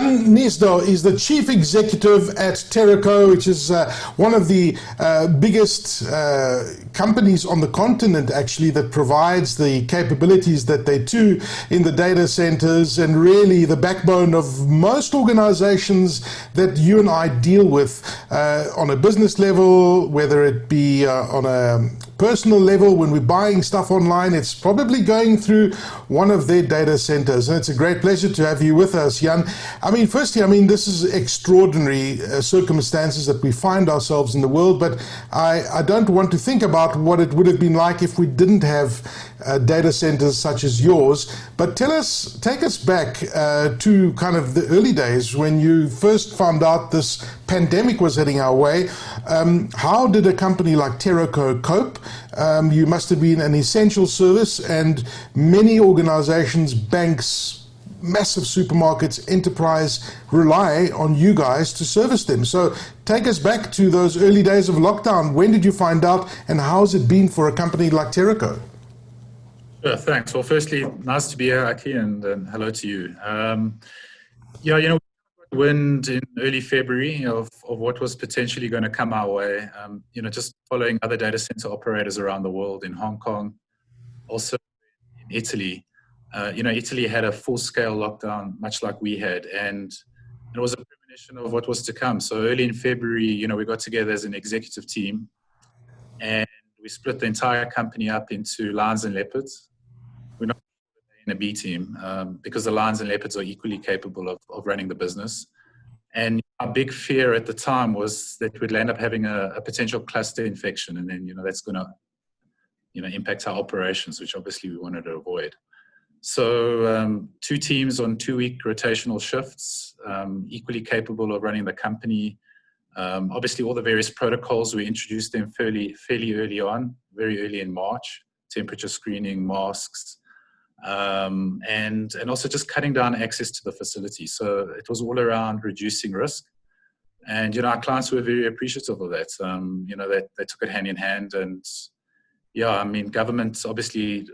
Hnizdo is the chief executive at Teraco, which is one of the biggest companies on the continent, actually, that provides the capabilities that they do in the data centers, and really the backbone of most organizations that you and I deal with on a business level, whether it be on a personal level. When we're buying stuff online, it's probably going through one of their data centers, and it's a great pleasure to have you with us, Jan. I mean, firstly, this is extraordinary circumstances that we find ourselves in the world, but I don't want to think about what it would have been like if we didn't have data centers such as yours. But take us back to kind of the early days when you first found out this pandemic was heading our way. How did a company like Teraco cope? You must have been an essential service, and many organizations, banks, massive supermarkets, enterprise rely on you guys to service them. So take us back to those early days of lockdown. When did you find out, and how's it been for a company like Teraco? Sure, thanks. Well, firstly, nice to be here, Aki, and hello to you. Yeah, we got wind in early February of what was potentially going to come our way. Just following other data center operators around the world, in Hong Kong, also in Italy. Italy had a full-scale lockdown, much like we had, and it was a premonition of what was to come. So early in February, we got together as an executive team, and we split the entire company up into lions and leopards. We're not in a B team because the lions and leopards are equally capable of running the business. And our big fear at the time was that we'd end up having a potential cluster infection, and then that's going to impact our operations, which obviously we wanted to avoid. So 2 teams on 2-week rotational shifts, equally capable of running the company. Obviously, all the various protocols, we introduced them fairly early on, very early in March. Temperature screening, masks, and also just cutting down access to the facility. So it was all around reducing risk. And our clients were very appreciative of that. They took it hand in hand. And yeah, governments obviously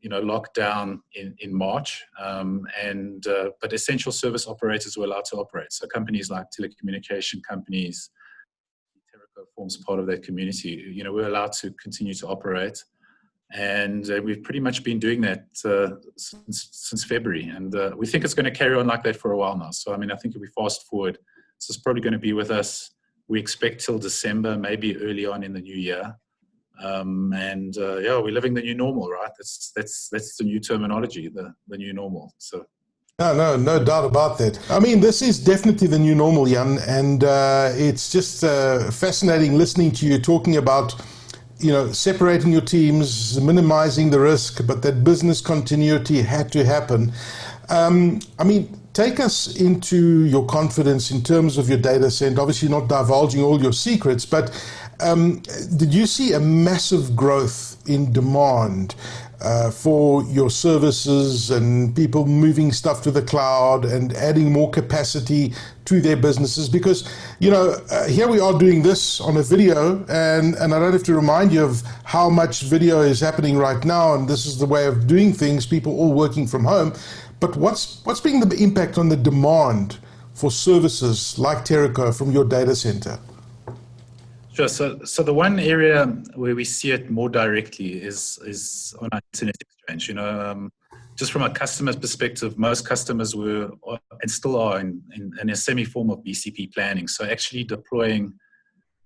locked down in March, but essential service operators were allowed to operate. So companies like telecommunication companies, Teraco forms part of that community, we're allowed to continue to operate. And we've pretty much been doing that since February. And we think it's going to carry on like that for a while now. So, I think if we fast forward, this is probably going to be with us, we expect, till December, maybe early on in the new year. We're living the new normal, right? That's the new terminology, the new normal. So no doubt about that. This is definitely the new normal, Jan, and it's just fascinating listening to you talking about separating your teams, minimizing the risk, but that business continuity had to happen. Take us into your confidence in terms of your data center. Obviously not divulging all your secrets, but did you see a massive growth in demand for your services and people moving stuff to the cloud and adding more capacity to their businesses? Because, here we are doing this on a video, and I don't have to remind you of how much video is happening right now, and this is the way of doing things, people all working from home. But what's been the impact on the demand for services like Teraco from your data center? Sure. So the one area where we see it more directly is on our internet exchange. Just from a customer's perspective, most customers were and still are in a semi-form of BCP planning. So actually deploying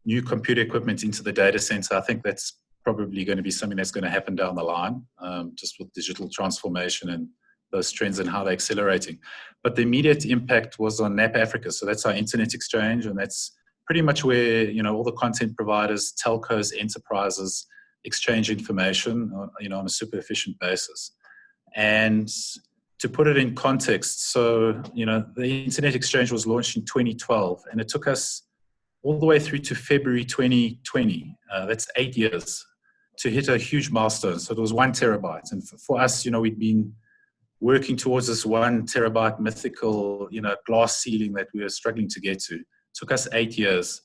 new computer equipment into the data center, I think that's probably going to be something that's going to happen down the line, just with digital transformation and those trends and how they're accelerating. But the immediate impact was on NAP Africa. So that's our internet exchange, and that's pretty much where all the content providers, telcos, enterprises exchange information on a super efficient basis. And to put it in context, so the internet exchange was launched in 2012, and it took us all the way through to February 2020. That's 8 years to hit a huge milestone. So it was 1 terabyte, and for us, we'd been working towards this 1 terabyte mythical, glass ceiling that we were struggling to get to. It took us 8 years.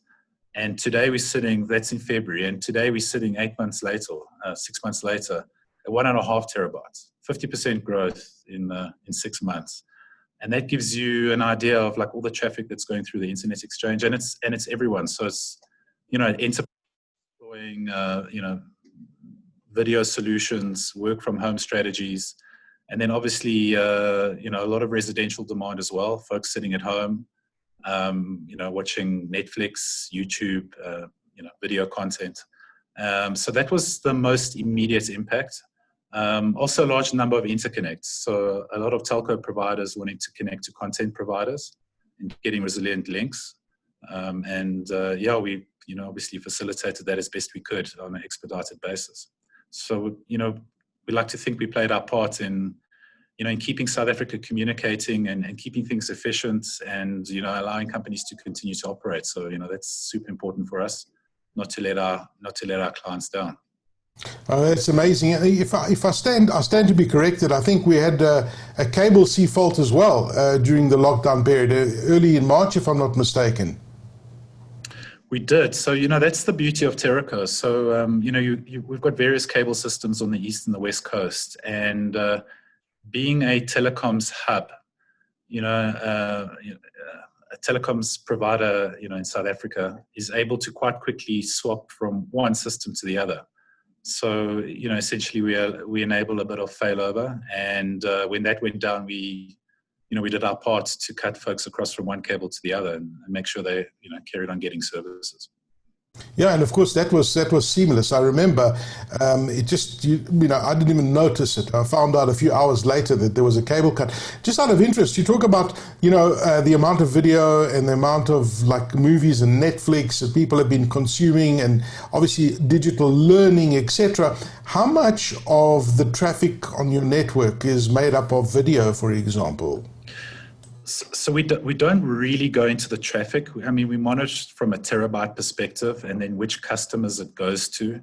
And today we're sitting, that's in February, and today we're sitting 8 months later, 6 months later, at 1.5 terabytes, 50% growth in 6 months. And that gives you an idea of like all the traffic that's going through the internet exchange, and it's everyone. So it's, enterprise deploying, video solutions, work from home strategies, and then obviously, a lot of residential demand as well. Folks sitting at home, watching Netflix, YouTube, video content. So that was the most immediate impact. Also, a large number of interconnects. So a lot of telco providers wanting to connect to content providers and getting resilient links. We obviously facilitated that as best we could on an expedited basis. So we like to think we played our part in in keeping South Africa communicating and keeping things efficient, and allowing companies to continue to operate. So that's super important for us, not to let our clients down. Oh, that's amazing. If I stand to be corrected, I think we had a cable C fault as well during the lockdown period, early in March, if I'm not mistaken. We did. So, that's the beauty of Teraco. So, we've got various cable systems on the east and the west coast, and being a telecoms hub, a telecoms provider, in South Africa is able to quite quickly swap from one system to the other. So, essentially we enable a bit of failover, and when that went down, we did our part to cut folks across from one cable to the other and make sure they, carried on getting services. Yeah, and of course that was seamless. I remember it just, I didn't even notice it. I found out a few hours later that there was a cable cut. Just out of interest, you talk about, the amount of video and the amount of like movies and Netflix that people have been consuming, and obviously digital learning, etc. How much of the traffic on your network is made up of video, for example? So we don't really go into the traffic. I mean, we monitor from a terabyte perspective, and then which customers it goes to.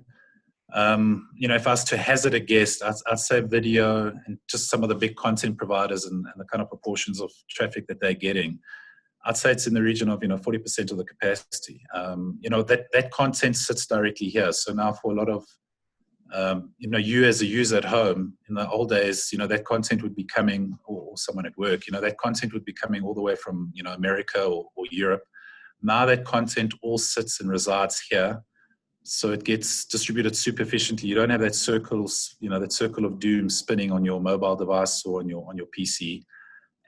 If I was to hazard a guess, I'd say video and just some of the big content providers and the kind of proportions of traffic that they're getting. I'd say it's in the region of 40% of the capacity. That content sits directly here. So now for a lot of you as a user at home, in the old days, that content would be coming, or someone at work, that content would be coming all the way from, America or Europe. Now that content all sits and resides here. So it gets distributed super efficiently. You don't have that circle of doom spinning on your mobile device or on your PC.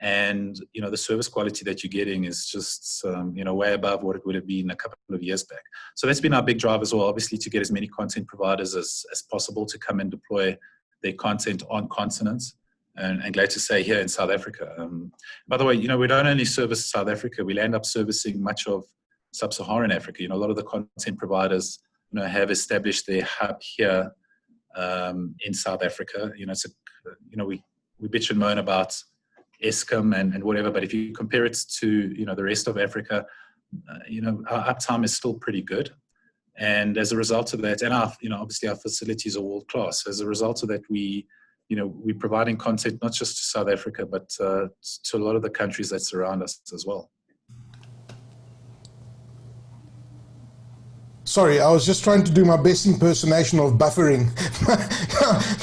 And, the service quality that you're getting is just, way above what it would have been a couple of years back. So that's been our big drive as well, obviously, to get as many content providers as possible to come and deploy their content on continents. And glad to say here in South Africa. By the way, we don't only service South Africa, we'll end up servicing much of sub-Saharan Africa. A lot of the content providers, have established their hub here in South Africa. We bitch and moan about Eskom and whatever, but if you compare it to the rest of Africa, our uptime is still pretty good, and as a result of that, and obviously our facilities are world class. As a result of that, we're providing content not just to South Africa, but to a lot of the countries that surround us as well. Sorry, I was just trying to do my best impersonation of buffering.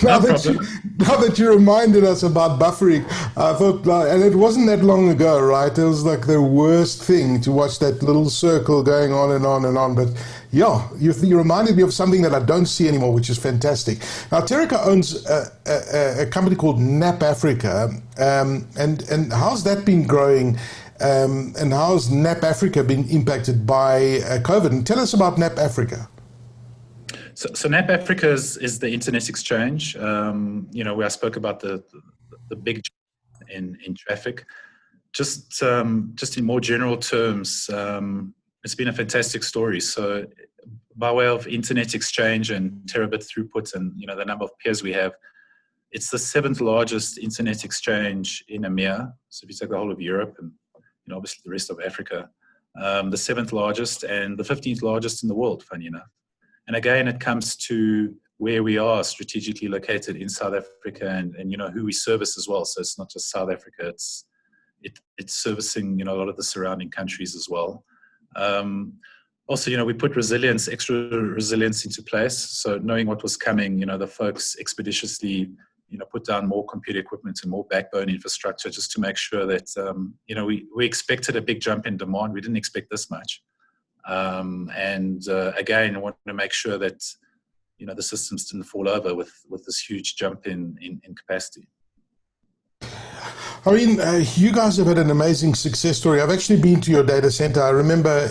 Now that you reminded us about buffering, I thought, and it wasn't that long ago, right? It was like the worst thing to watch that little circle going on and on and on. But yeah, you reminded me of something that I don't see anymore, which is fantastic. Now, Teraco owns a company called NAP Africa, and how's that been growing? And how's NAP Africa been impacted by COVID? And tell us about NAP Africa. So NAP Africa is the internet exchange. Where I spoke about the big in traffic. Just in more general terms, it's been a fantastic story. So by way of internet exchange and terabit throughput, and the number of peers we have, it's the 7th largest internet exchange in EMEA. So if you take the whole of Europe and obviously the rest of Africa, the 7th largest and the 15th largest in the world, funny enough. And again, it comes to where we are strategically located in South Africa, and who we service as well. So it's not just South Africa, it's servicing a lot of the surrounding countries as well. Also, we put extra resilience into place. So knowing what was coming, the folks expeditiously put down more computer equipment and more backbone infrastructure just to make sure that, we expected a big jump in demand. We didn't expect this much. Again, I wanted to make sure that, the systems didn't fall over with this huge jump in capacity. I mean, you guys have had an amazing success story. I've actually been to your data center. I remember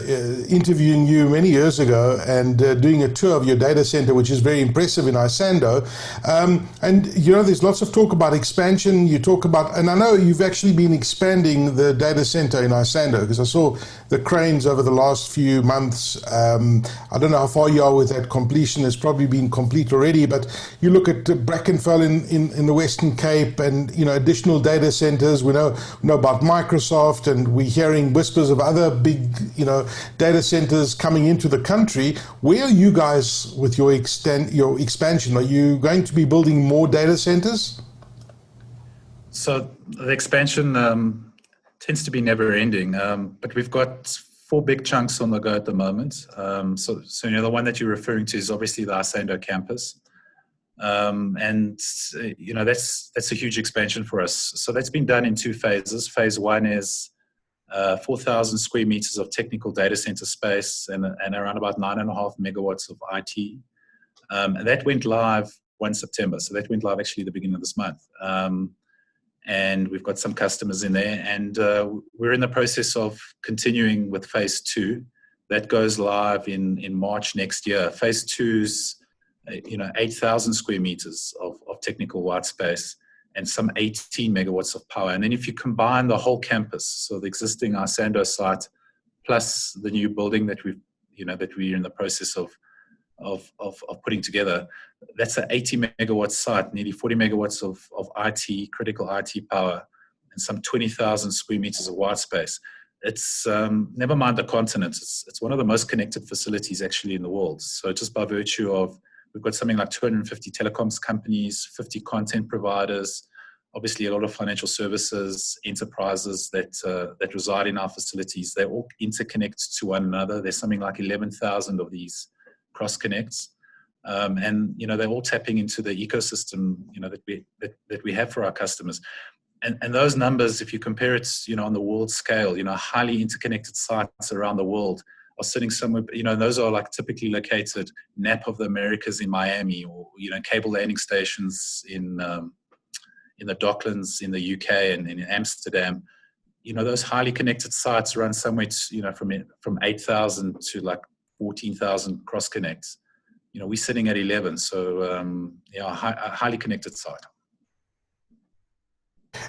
interviewing you many years ago and doing a tour of your data center, which is very impressive in Isando. And, there's lots of talk about expansion. You talk about, and I know you've actually been expanding the data center in Isando, because I saw the cranes over the last few months. I don't know how far you are with that completion. It's probably been complete already, but you look at Brackenfell in the Western Cape and, additional data centers. We know about Microsoft, and we're hearing whispers of other big, data centers coming into the country. Where are you guys with your expansion? Are you going to be building more data centers? So the expansion tends to be never ending, but we've got 4 big chunks on the go at the moment. So the one that you're referring to is obviously the Isando campus. That's a huge expansion for us. So that's been done in 2 phases. Phase 1 is 4,000 square meters of technical data center space and around about 9.5 megawatts of IT. And that went live 1 September. So that went live actually the beginning of this month. And we've got some customers in there, and we're in the process of continuing with phase 2. That goes live in March next year. Phase 2's 8,000 square meters of technical white space and some 18 megawatts of power. And then if you combine the whole campus, so the existing Isando site plus the new building that we're in the process of putting together, that's an 80 megawatt site, nearly 40 megawatts of IT, critical IT power, and some 20,000 square meters of white space. It's never mind the continent. It's one of the most connected facilities actually in the world. So just by virtue of, we've got something like 250 telecoms companies, 50 content providers, obviously a lot of financial services, enterprises that reside in our facilities. They all interconnect to one another. There's something like 11,000 of these cross connects, and they're all tapping into the ecosystem that we have for our customers. And those numbers, if you compare it, on the world scale, highly interconnected sites around the world are sitting somewhere, those are like typically located NAP of the Americas in Miami, or, cable landing stations in the Docklands in the UK and in Amsterdam. Those highly connected sites run somewhere, from 8,000 to like 14,000 cross connects. We're sitting at 11, so a highly connected site.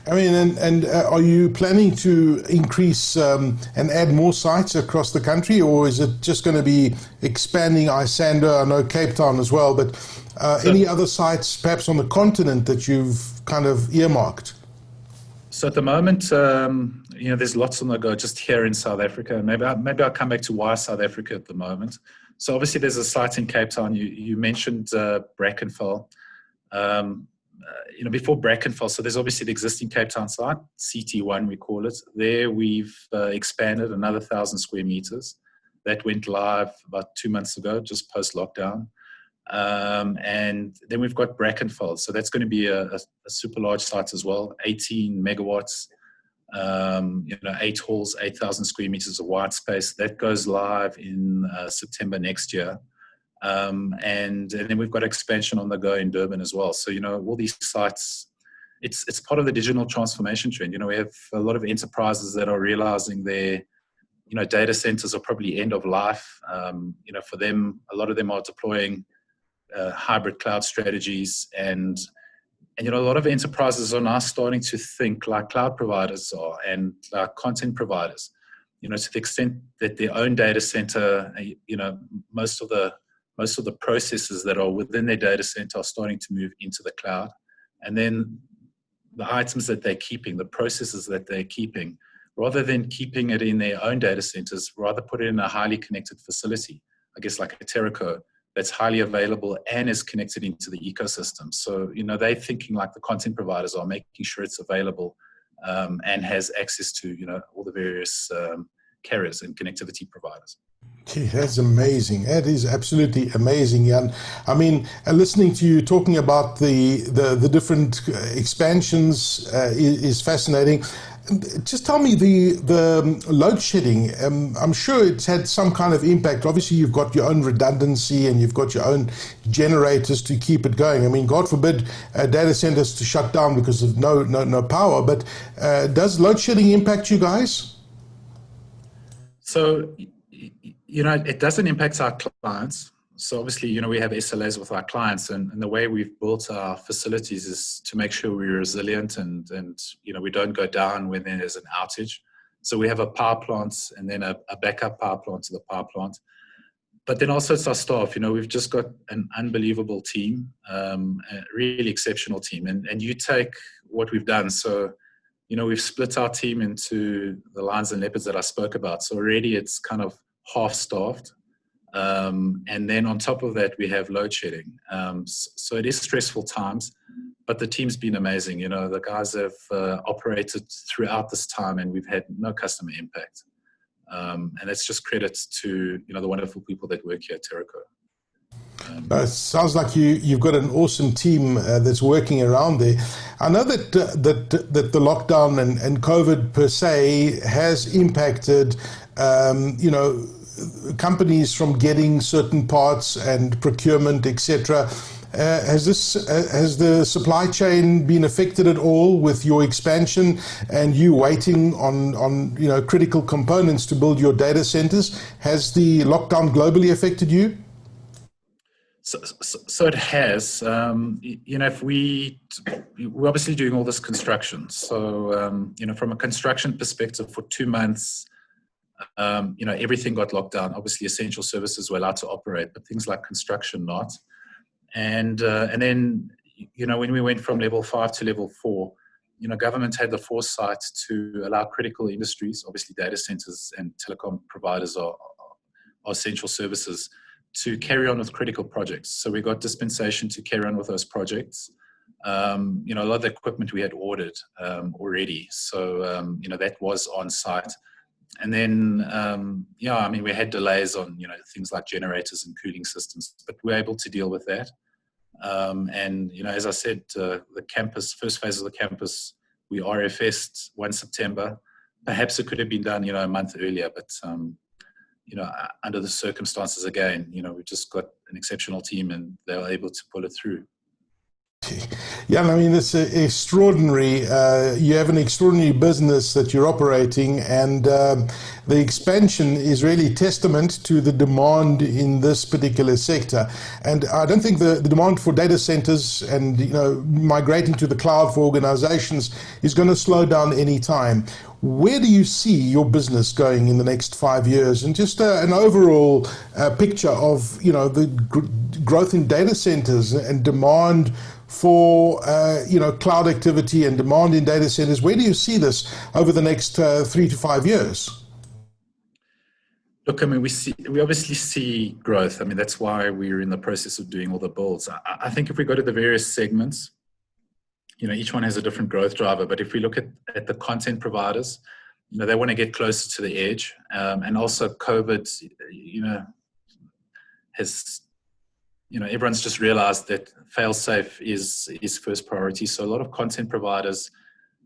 I mean, and are you planning to increase and add more sites across the country, or is it just going to be expanding Isando? I know Cape Town as well, but any other sites perhaps on the continent that you've kind of earmarked? So at the moment, there's lots on the go just here in South Africa. Maybe I'll come back to why South Africa at the moment. So obviously there's a site in Cape Town. You mentioned Brackenfell. Before Brackenfell, so there's obviously the existing Cape Town site, CT1 we call it. There we've expanded another 1,000 square meters. That went live about 2 months ago, just post-lockdown. And then we've got Brackenfell. So that's going to be a super large site as well, 18 megawatts, 8 halls, 8,000 square meters of white space. That goes live in September next year. And then we've got expansion on the go in Durban as well. So, all these sites, it's part of the digital transformation trend. We have a lot of enterprises that are realizing their, data centers are probably end of life. For them, a lot of them are deploying hybrid cloud strategies, and a lot of enterprises are now starting to think like cloud providers are and like content providers. To the extent that their own data center, most of the processes that are within their data center are starting to move into the cloud. And then the items that they're keeping, the processes that they're keeping, rather than keeping it in their own data centers, rather put it in a highly connected facility, I guess like a Teraco, that's highly available and is connected into the ecosystem. So, they're thinking like the content providers are, making sure it's available and has access to, all the various carriers and connectivity providers. Gee, that's amazing. That is absolutely amazing, Jan. I mean, listening to you talking about the different expansions is fascinating. Just tell me the load shedding. I'm sure it's had some kind of impact. Obviously, you've got your own redundancy and you've got your own generators to keep it going. I mean, God forbid data centers to shut down because of no power. But does load shedding impact you guys? So, it doesn't impact our clients. So obviously, we have SLAs with our clients, and the way we've built our facilities is to make sure we're resilient and we don't go down when there's an outage. So we have a power plant and then a backup power plant to the power plant. But then also it's our staff. We've just got an unbelievable team, a really exceptional team. And you take what we've done. So, we've split our team into the lions and leopards that I spoke about. So already it's kind of half staffed. And then on top of that, we have load shedding. So it is stressful times, but the team's been amazing. The guys have operated throughout this time and we've had no customer impact. And it's just credit to, the wonderful people that work here at Teraco. It sounds like you've got an awesome team that's working around there. I know that the lockdown and COVID per se has impacted, companies from getting certain parts and procurement, etc. Has the supply chain been affected at all with your expansion and you waiting on critical components to build your data centers? Has the lockdown globally affected you? So it has. If we're obviously doing all this construction. So, from a construction perspective, for 2 months, everything got locked down. Obviously, essential services were allowed to operate, but things like construction not. And then, when we went from level 5 to level 4, government had the foresight to allow critical industries, obviously data centers and telecom providers are essential services, to carry on with critical projects. So we got dispensation to carry on with those projects. A lot of the equipment we had ordered already. So, that was on site. And then, we had delays on, things like generators and cooling systems, but we were able to deal with that. And, as I said, the campus, first phase of the campus, we RFS'd 1 September. Perhaps it could have been done, a month earlier, but, under the circumstances, again, we've just got an exceptional team and they were able to pull it through. Yeah, I mean, it's extraordinary. You have an extraordinary business that you're operating, and the expansion is really testament to the demand in this particular sector. And I don't think the demand for data centers and migrating to the cloud for organizations is going to slow down any time. Where do you see your business going in the next 5 years? And just an overall picture of the growth in data centers and demand for cloud activity and demand in data centers. Where do you see this over the next 3 to 5 years? Look, I mean, we obviously see growth. I mean, that's why we're in the process of doing all the builds. I think if we go to the various segments, each one has a different growth driver. But if we look at the content providers, they want to get closer to the edge. And also COVID, has, everyone's just realized that fail-safe is first priority. So a lot of content providers,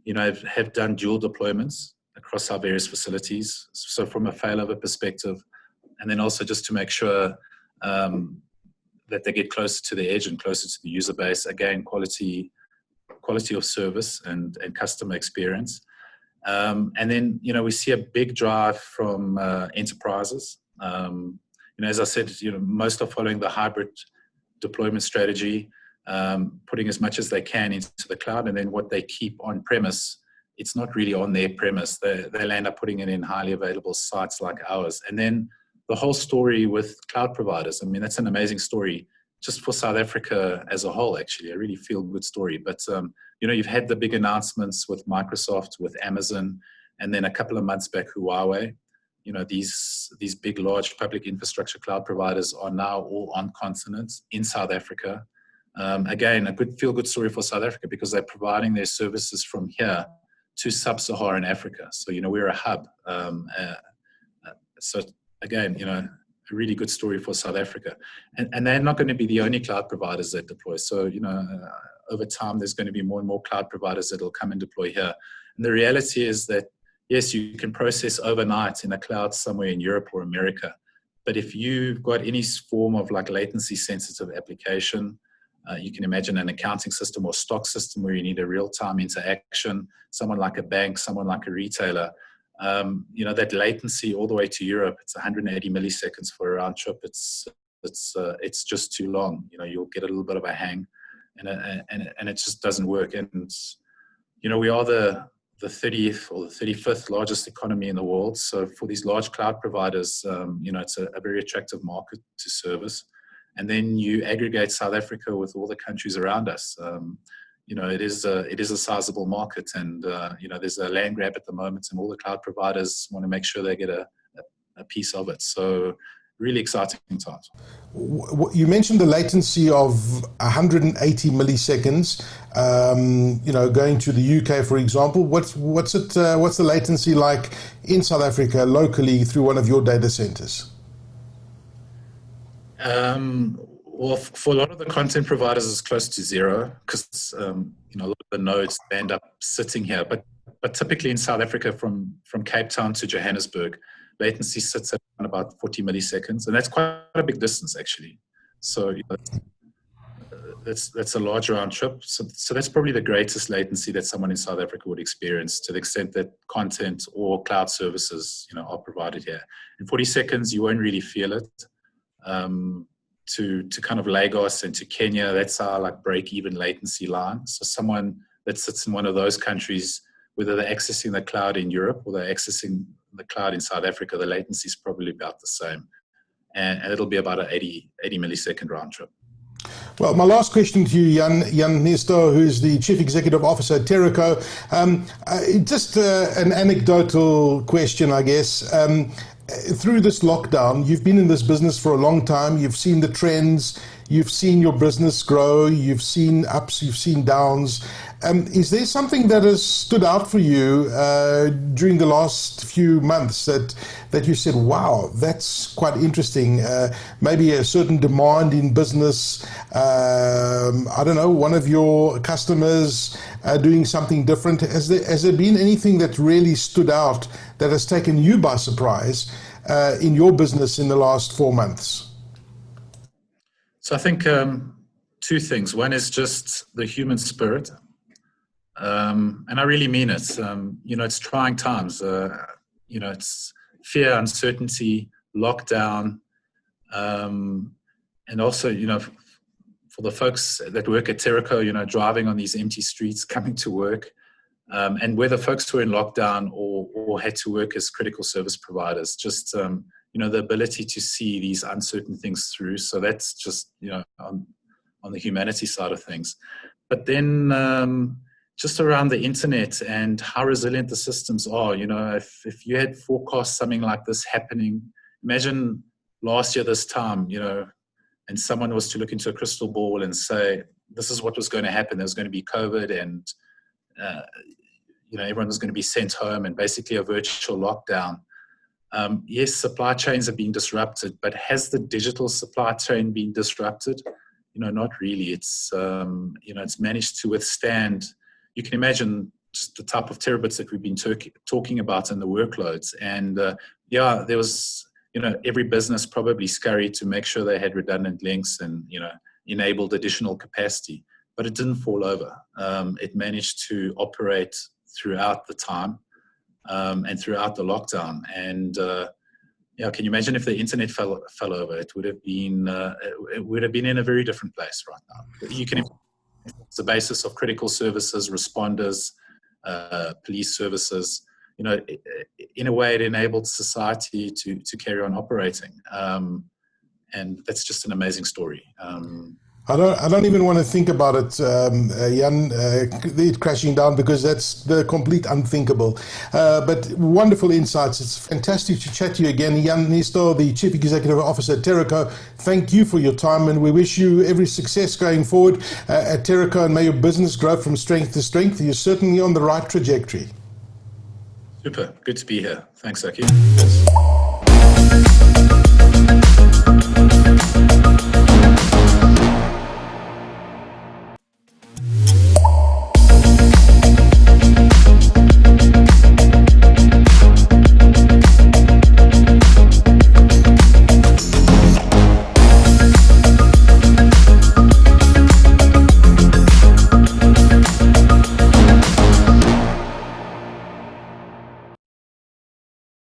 have done dual deployments across our various facilities. So from a failover perspective, and then also just to make sure that they get closer to the edge and closer to the user base. Again, quality of service and customer experience. And then, we see a big drive from enterprises. As I said, most are following the hybrid deployment strategy, putting as much as they can into the cloud, and then what they keep on premise, it's not really on their premise. They'll end up putting it in highly available sites like ours. And then the whole story with cloud providers, I mean, that's an amazing story just for South Africa as a whole, actually. A really feel-good story. But, you've had the big announcements with Microsoft, with Amazon, and then a couple of months back, Huawei. These big, large public infrastructure cloud providers are now all on continents in South Africa. Again, a feel-good story for South Africa because they're providing their services from here to sub-Saharan Africa. So, we're a hub. So again, a really good story for South Africa. And they're not going to be the only cloud providers that deploy. So, over time, there's going to be more and more cloud providers that will come and deploy here. And the reality is that, yes, you can process overnight in a cloud somewhere in Europe or America. But if you've got any form of like latency sensitive application, you can imagine an accounting system or stock system where you need a real-time interaction, someone like a bank, someone like a retailer, that latency all the way to Europe, it's 180 milliseconds for a round trip. It's just too long. You'll get a little bit of a hang, and it just doesn't work. And we are the 30th or the 35th largest economy in the world. So for these large cloud providers, it's a very attractive market to service. And then you aggregate South Africa with all the countries around us. It is a sizable market, and there's a land grab at the moment, and all the cloud providers want to make sure they get a piece of it. So really exciting times. You mentioned the latency of 180 milliseconds. Going to the UK, for example, what's the latency like in South Africa locally through one of your data centers? Well, for a lot of the content providers, it's close to zero because a lot of the nodes end up sitting here. But typically in South Africa, from Cape Town to Johannesburg, latency sits at about 40 milliseconds, and that's quite a big distance actually. So that's a large round trip. So that's probably the greatest latency that someone in South Africa would experience, to the extent that content or cloud services are provided here. In 40 seconds, you won't really feel it. To kind of Lagos and to Kenya, that's our like break-even latency line. So someone that sits in one of those countries, whether they're accessing the cloud in Europe or they're accessing the cloud in South Africa, the latency is probably about the same, and it'll be about an 80 millisecond round trip. Well, my last question to you, Hnizdo, who's the Chief Executive Officer at Teraco. Just an anecdotal question, I guess. Through this lockdown, you've been in this business for a long time. You've seen the trends. You've seen your business grow. You've seen ups. You've seen downs. Is there something that has stood out for you during the last few months that you said, wow, that's quite interesting? Maybe a certain demand in business. I don't know, one of your customers doing something different. Has there been anything that really stood out that has taken you by surprise in your business in the last 4 months? So I think two things. One is just the human spirit. And I really mean it. It's trying times. It's fear, uncertainty, lockdown. And also, for the folks that work at Teraco, driving on these empty streets, coming to work. And whether folks who are in lockdown or had to work as critical service providers, just, the ability to see these uncertain things through. So that's just, on the humanity side of things. But then just around the internet and how resilient the systems are, if you had forecast something like this happening, imagine last year this time, and someone was to look into a crystal ball and say, this is what was going to happen. There's going to be COVID and, everyone was going to be sent home and basically a virtual lockdown. Yes, supply chains have been disrupted, but has the digital supply chain been disrupted? Not really. It's, it's managed to withstand. You can imagine just the type of terabits that we've been talking about and the workloads. And there was, every business probably scurried to make sure they had redundant links and, enabled additional capacity, but it didn't fall over. It managed to operate throughout the time and throughout the lockdown. And can you imagine if the internet fell over? It would have been in a very different place right now. You can. It's the basis of critical services, responders, police services. In a way, it enabled society to carry on operating, and that's just an amazing story. I don't even want to think about it, Jan, it crashing down, because that's the complete unthinkable. But wonderful insights. It's fantastic to chat to you again. Jan Hnizdo, the Chief Executive Officer at Teraco. Thank you for your time, and we wish you every success going forward at Teraco, and may your business grow from strength to strength. You're certainly on the right trajectory. Super. Good to be here. Thanks, Aki.